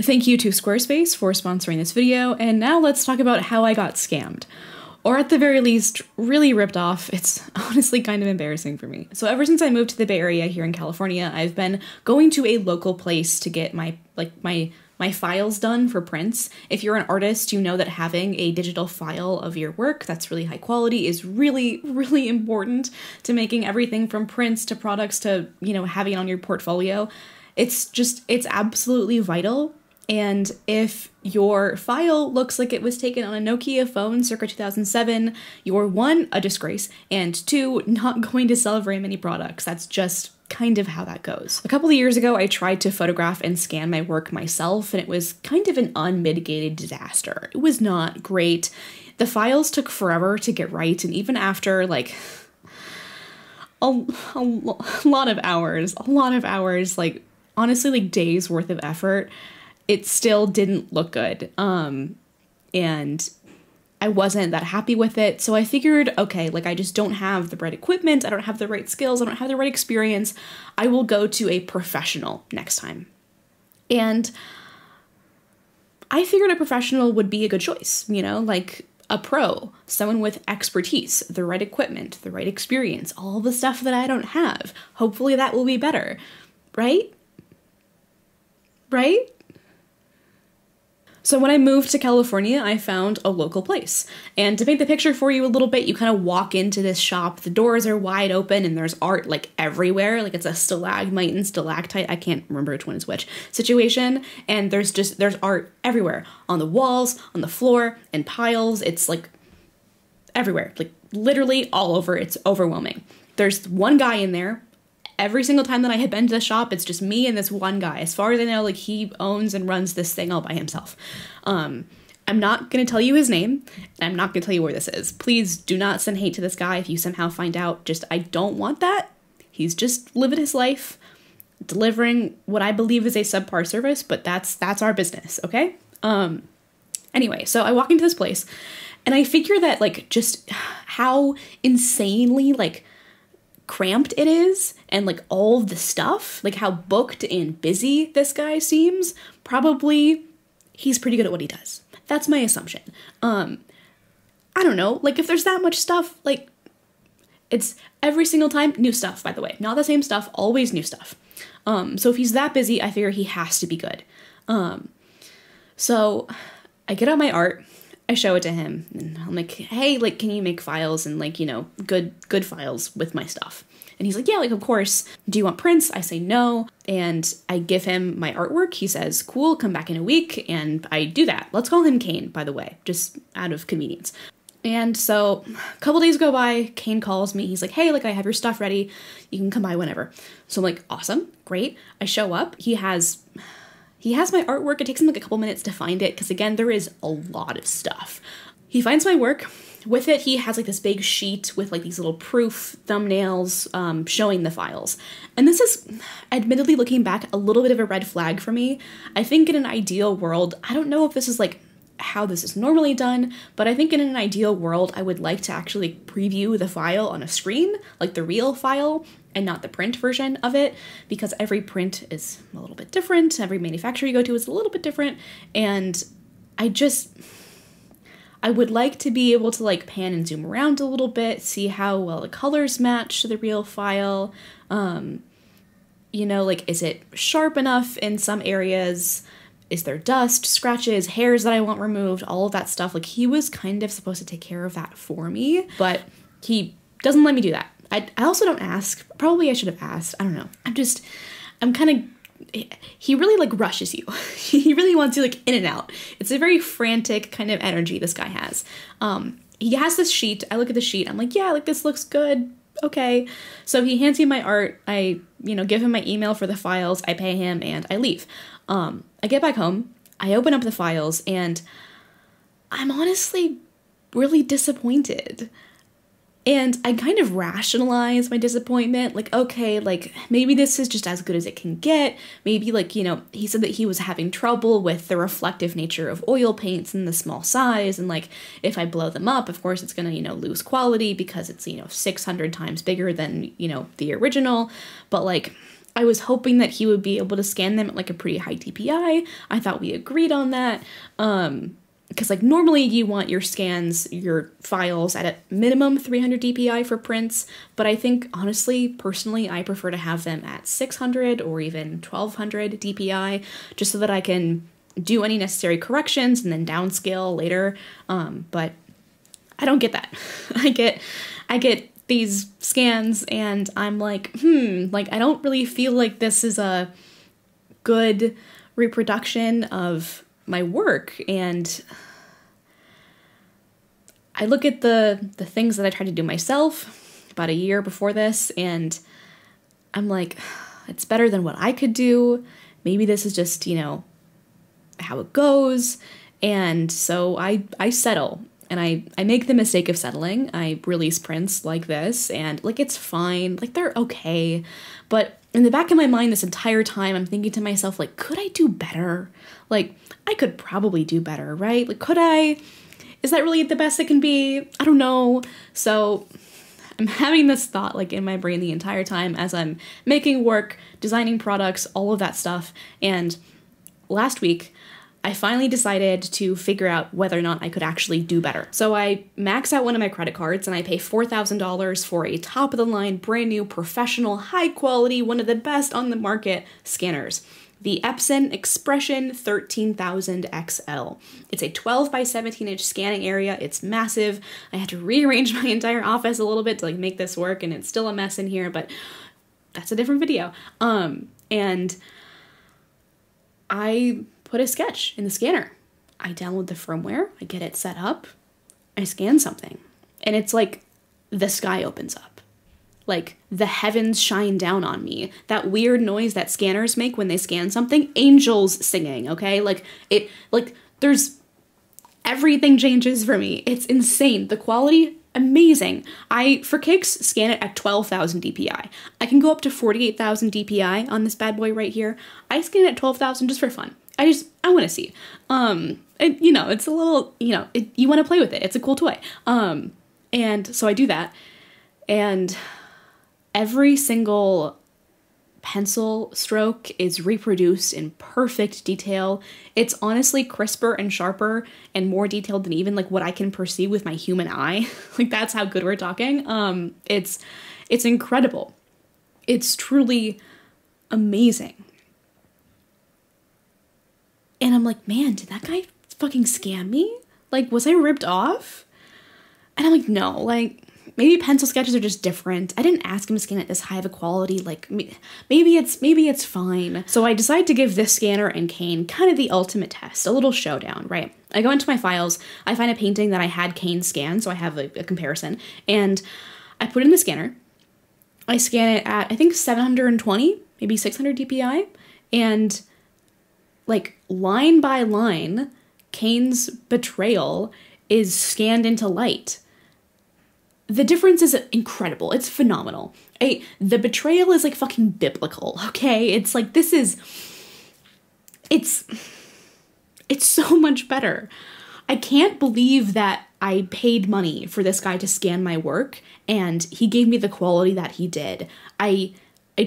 Thank you to Squarespace for sponsoring this video, and now let's talk about how I got scammed. Or at the very least, really ripped off. It's honestly kind of embarrassing for me. So ever since I moved to the Bay Area here in California, I've been going to a local place to get my files done for prints. If you're an artist, you know that having a digital file of your work that's really high quality is really, really important to making everything from prints to products to, you know, having it on your portfolio. It's absolutely vital. And if your file looks like it was taken on a Nokia phone circa 2007, you're one, a disgrace, and two, not going to sell very many products. That's just kind of how that goes. A couple of years ago, I tried to photograph and scan my work myself, and it was kind of an unmitigated disaster. It was not great. The files took forever to get right, and even after like a lot of hours, like honestly like days worth of effort, it still didn't look good. And I wasn't that happy with it. So I figured, okay, like I just don't have the right equipment. I don't have the right skills. I don't have the right experience. I will go to a professional next time. And I figured a professional would be a good choice, you know, like a pro, someone with expertise, the right equipment, the right experience, all the stuff that I don't have. Hopefully that will be better, right? Right? So when I moved to California, I found a local place. And to paint the picture for you a little bit, you kind of walk into this shop, the doors are wide open and there's art like everywhere. Like it's a stalagmite and stalactite, I can't remember which one is which situation. And there's art everywhere, on the walls, on the floor, in piles. It's like everywhere, like literally all over. It's overwhelming. There's one guy in there. Every single time that I had been to the shop, it's just me and this one guy. As far as I know, like he owns and runs this thing all by himself. I'm not going to tell you his name, and I'm not going to tell you where this is. Please do not send hate to this guy if you somehow find out. Just, I don't want that. He's just living his life, delivering what I believe is a subpar service, but that's our business, okay? Anyway, so I walk into this place, and I figure that, like, just how insanely, like, cramped it is, and like all of the stuff, like how booked and busy this guy seems, probably he's pretty good at what he does. That's my assumption. I don't know, like if there's that much stuff, like it's every single time new stuff, by the way, not the same stuff, always new stuff. So if he's that busy, I figure he has to be good. So I get out my art, I show it to him, and I'm like, hey, like, can you make files and like, you know, good files with my stuff? And he's like, yeah, like, of course. Do you want prints? I say no. And I give him my artwork. He says, cool, come back in a week. And I do that. Let's call him Kane, by the way, just out of convenience. And so a couple days go by, Kane calls me. He's like, hey, like, I have your stuff ready. You can come by whenever. So I'm like, awesome, great. I show up. He has my artwork. It takes him like a couple minutes to find it because, again, there is a lot of stuff. He finds my work. With it, he has like this big sheet with like these little proof thumbnails showing the files. And this is, admittedly, looking back, a little bit of a red flag for me. I think in an ideal world, I don't know if this is like how this is normally done, but I think in an ideal world, I would like to actually preview the file on a screen, like the real file, and not the print version of it, because every print is a little bit different. Every manufacturer you go to is a little bit different. And I would like to be able to like pan and zoom around a little bit, see how well the colors match to the real file. You know, like, is it sharp enough in some areas? Is there dust, scratches, hairs that I want removed, all of that stuff? Like, he was kind of supposed to take care of that for me, but he doesn't let me do that. I also don't ask. Probably I should have asked. I don't know. I'm kind of, he really like rushes you. He really wants you like in and out. It's a very frantic kind of energy this guy has. He has this sheet. I look at the sheet. I'm like, yeah, like this looks good. Okay. So he hands me my art. I, you know, give him my email for the files. I pay him and I leave. I get back home. I open up the files and I'm honestly really disappointed. And I kind of rationalize my disappointment, like, okay, like, maybe this is just as good as it can get. Maybe, like, you know, he said that he was having trouble with the reflective nature of oil paints and the small size, and, like, if I blow them up, of course, it's gonna, you know, lose quality because it's, you know, 600 times bigger than, you know, the original. But, like, I was hoping that he would be able to scan them at like a pretty high DPI. I thought we agreed on that. Because like normally you want your scans, your files at a minimum 300 DPI for prints, but I think honestly, personally, I prefer to have them at 600 or even 1200 DPI, just so that I can do any necessary corrections and then downscale later. But I don't get that. I get these scans and I'm like, like I don't really feel like this is a good reproduction of my work. And I look at the things that I tried to do myself about a year before this, and I'm like, it's better than what I could do. Maybe this is just, you know, how it goes. And so I settle, and I make the mistake of settling. I release prints like this, and like it's fine, like they're okay. But in the back of my mind this entire time, I'm thinking to myself, like, could I do better? Like, I could probably do better, right? Like, could I? Is that really the best it can be? I don't know. So I'm having this thought like in my brain the entire time as I'm making work, designing products, all of that stuff. And last week, I finally decided to figure out whether or not I could actually do better. So I max out one of my credit cards and I pay $4,000 for a top of the line, brand new, professional, high quality, one of the best on the market scanners. The Epson Expression 13000 XL. It's a 12 by 17 inch scanning area. It's massive. I had to rearrange my entire office a little bit to like make this work, and it's still a mess in here, but that's a different video. And I put a sketch in the scanner. I download the firmware, I get it set up, I scan something, and it's like the sky opens up. Like the heavens shine down on me. That weird noise that scanners make when they scan something, angels singing, okay? Like there's, everything changes for me. It's insane. The quality, amazing. I, for kicks, scan it at 12,000 DPI. I can go up to 48,000 DPI on this bad boy right here. I scan it at 12,000 just for fun. I want to see. You know, it's a little, you know, you want to play with it. It's a cool toy. And so I do that, and every single pencil stroke is reproduced in perfect detail. It's honestly crisper and sharper and more detailed than even like what I can perceive with my human eye. Like that's how good we're talking. It's incredible. It's truly amazing. And I'm like, man, did that guy fucking scam me? Like, was I ripped off? And I'm like, no, like, maybe pencil sketches are just different. I didn't ask him to scan it this high of a quality. Like, maybe it's fine. So I decide to give this scanner and Kane kind of the ultimate test, a little showdown, right? I go into my files, I find a painting that I had Kane scan, so I have a comparison, and I put it in the scanner. I scan it at, I think, 720, maybe 600 DPI, and like line by line, Kane's betrayal is scanned into light. The difference is incredible. It's phenomenal. The betrayal is like fucking biblical, okay? It's like, it's so much better. I can't believe that I paid money for this guy to scan my work and he gave me the quality that he did. I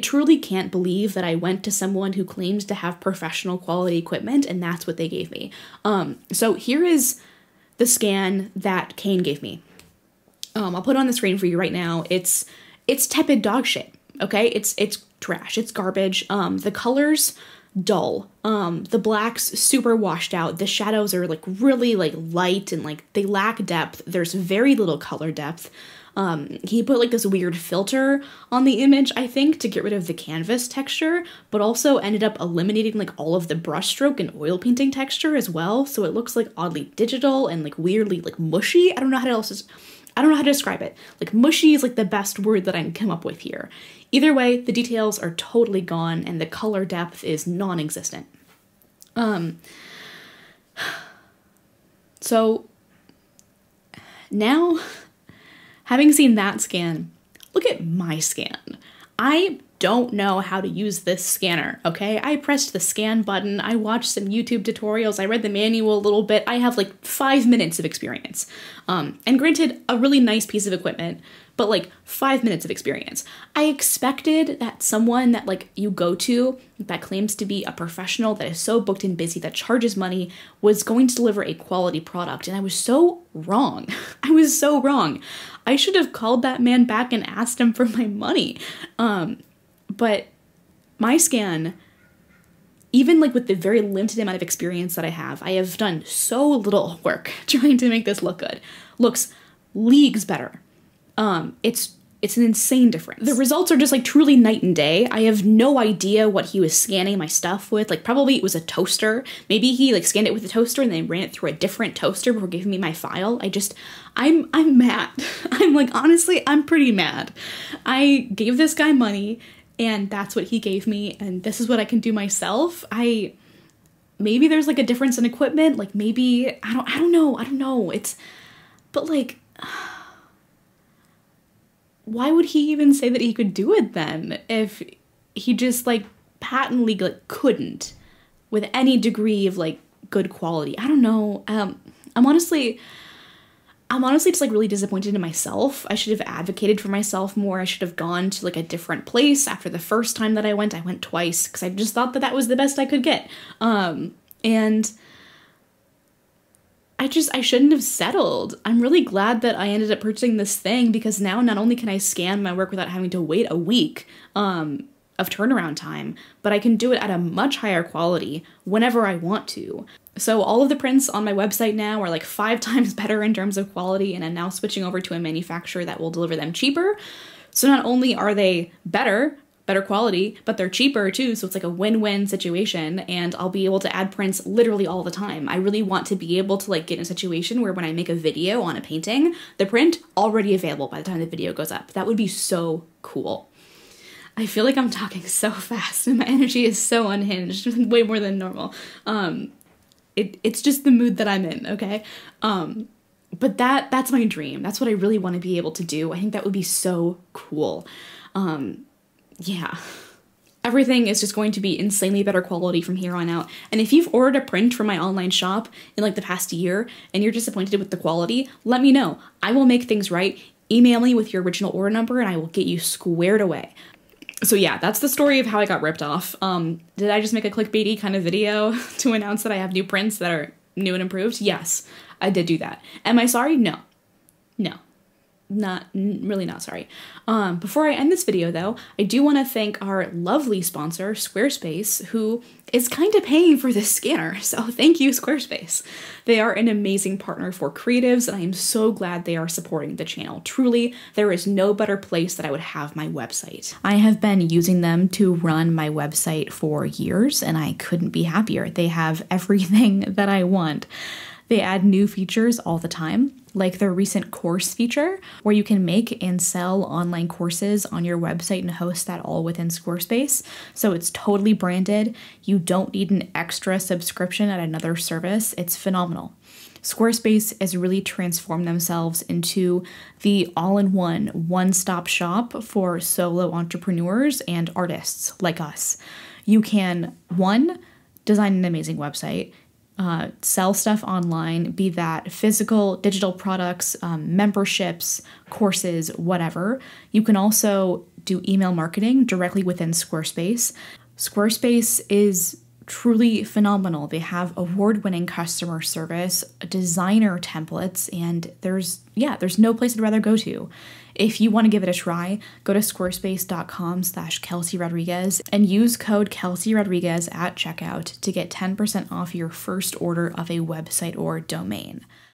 truly can't believe that I went to someone who claims to have professional quality equipment and that's what they gave me. So here is the scan that Kane gave me. I'll put it on the screen for you right now. It's tepid dog shit, okay? It's trash, it's garbage. The colors, dull. The blacks, super washed out. The shadows are like really like light and like they lack depth. There's very little color depth. He put like this weird filter on the image, I think, to get rid of the canvas texture, but also ended up eliminating like all of the brushstroke and oil painting texture as well. So it looks like oddly digital and like weirdly like mushy. I don't know how to describe it. Like mushy is like the best word that I can come up with here. Either way, the details are totally gone and the color depth is non-existent. So now, having seen that scan, look at my scan. I don't know how to use this scanner, okay? I pressed the scan button, I watched some YouTube tutorials, I read the manual a little bit, I have like 5 minutes of experience. And granted, a really nice piece of equipment, but like 5 minutes of experience. I expected that someone that like you go to that claims to be a professional that is so booked and busy that charges money was going to deliver a quality product, and I was so wrong. I was so wrong. I should have called that man back and asked him for my money. But my scan, even like with the very limited amount of experience that I have done so little work trying to make this look good. Looks leagues better. It's an insane difference. The results are just like truly night and day. I have no idea what he was scanning my stuff with. Like probably it was a toaster. Maybe he like scanned it with a toaster and then ran it through a different toaster before giving me my file. I'm mad. I'm like, honestly, I'm pretty mad. I gave this guy money and that's what he gave me, and this is what I can do myself. Maybe there's like a difference in equipment, like maybe, I don't know. But like, why would he even say that he could do it then if he just like patently like couldn't with any degree of like good quality? I don't know. I'm honestly just like really disappointed in myself. I should have advocated for myself more. I should have gone to like a different place after the first time that I went. I went twice because I just thought that was the best I could get. And I shouldn't have settled. I'm really glad that I ended up purchasing this thing because now not only can I scan my work without having to wait a week of turnaround time, but I can do it at a much higher quality whenever I want to. So all of the prints on my website now are like 5 times better in terms of quality, and I'm now switching over to a manufacturer that will deliver them cheaper. So not only are they better quality, but they're cheaper too, so it's like a win-win situation, and I'll be able to add prints literally all the time. I really want to be able to like get in a situation where when I make a video on a painting, the print already available by the time the video goes up. That would be so cool. I feel like I'm talking so fast and my energy is so unhinged, way more than normal. It's just the mood that I'm in, okay? But that's my dream. That's what I really want to be able to do. I think that would be so cool. Yeah. Everything is just going to be insanely better quality from here on out. And if you've ordered a print from my online shop in like the past year and you're disappointed with the quality, let me know. I will make things right. Email me with your original order number and I will get you squared away. So yeah, that's the story of how I got ripped off. Did I just make a clickbaity kind of video to announce that I have new prints that are new and improved? Yes, I did do that. Am I sorry? No. Really not sorry. Before I end this video though, I do want to thank our lovely sponsor, Squarespace, who is kind of paying for this scanner. So thank you, Squarespace. They are an amazing partner for creatives, and I am so glad they are supporting the channel. Truly, there is no better place that I would have my website. I have been using them to run my website for years, and I couldn't be happier. They have everything that I want. They add new features all the time, like their recent course feature, where you can make and sell online courses on your website and host that all within Squarespace. So it's totally branded. You don't need an extra subscription at another service. It's phenomenal. Squarespace has really transformed themselves into the all-in-one, one-stop shop for solo entrepreneurs and artists like us. You can, 1, design an amazing website, sell stuff online, be that physical, digital products, memberships, courses, whatever. You can also do email marketing directly within Squarespace. Squarespace is truly phenomenal. They have award-winning customer service, designer templates, and there's no place I'd rather go to. If you want to give it a try, go to squarespace.com/Kelsey Rodriguez and use code Kelsey Rodriguez at checkout to get 10% off your first order of a website or domain.